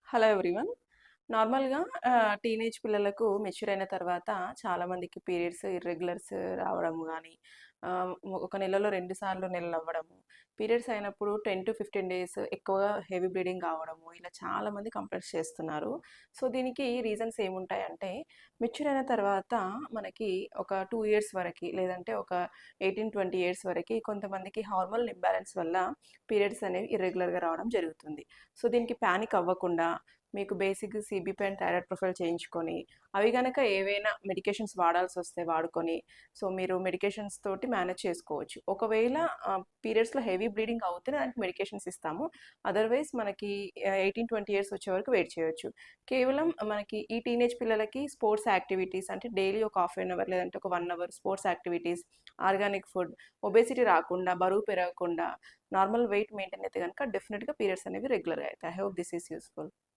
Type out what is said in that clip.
Hello everyone. నార్మల్‌గా teenage పిల్లలకు mature అయిన తర్వాత చాలామందికి పీరియడ్స్ ఇర్రెగ్యులర్స్ రావడం గానీ, ఒక నెలలో 2 సార్లు నెలలవ్వడము, పీరియడ్స్ అయినప్పుడు 10-15 డేస్ ఎక్కువగా హెవీ బ్లీడింగ్ కావడము, ఇలా చాలామంది కంప్లెయింట్స్ చేస్తున్నారు. సో, దీనికి రీజన్స్ ఏముంటాయంటే, మెచ్యూర్ అయిన తర్వాత మనకి ఒక 2 ఇయర్స్ వరకి, లేదంటే ఒక 18-20 ఇయర్స్ వరకి కొంతమందికి హార్మోనల్ ఇంబాలెన్స్ వల్ల పీరియడ్స్ అనేవి ఇర్రెగ్యులర్‌గా రావడం జరుగుతుంది. సో, దీనికి పానిక్ అవ్వకుండా మీకు basic CBP and thyroid profile చేయించుకొని, అవి గనక ఏవైనా మెడికేషన్స్ వాడాల్సొస్తే వాడుకొని, సో మీరు మెడికేషన్స్ తోటి మేనేజ్ చేసుకోవచ్చు. ఒకవేళ పీరియడ్స్‌లో హెవీ బ్లీడింగ్ అవుతే దానికి మెడికేషన్స్ ఇస్తాము. అదర్‌వైజ్ మనకి 18-20 ఇయర్స్ వచ్చే వరకు వెయిట్ చేయొచ్చు. కేవలం మనకి ఈ టీనేజ్ పిల్లలకి స్పోర్ట్స్ యాక్టివిటీస్ అంటే డైలీ ఒక హాఫ్ ఎన్ అవర్ లేదంటే ఒక 1 hour sports activities, organic food, obesity రాకుండా, బరువు పెరగకుండా, నార్మల్ వెయిట్ మెయింటైన్ అయితే గనక డెఫినిట్‌గా పీరియడ్స్ అనేవి రెగ్యులర్‌గా అయితాయి. I hope this is useful.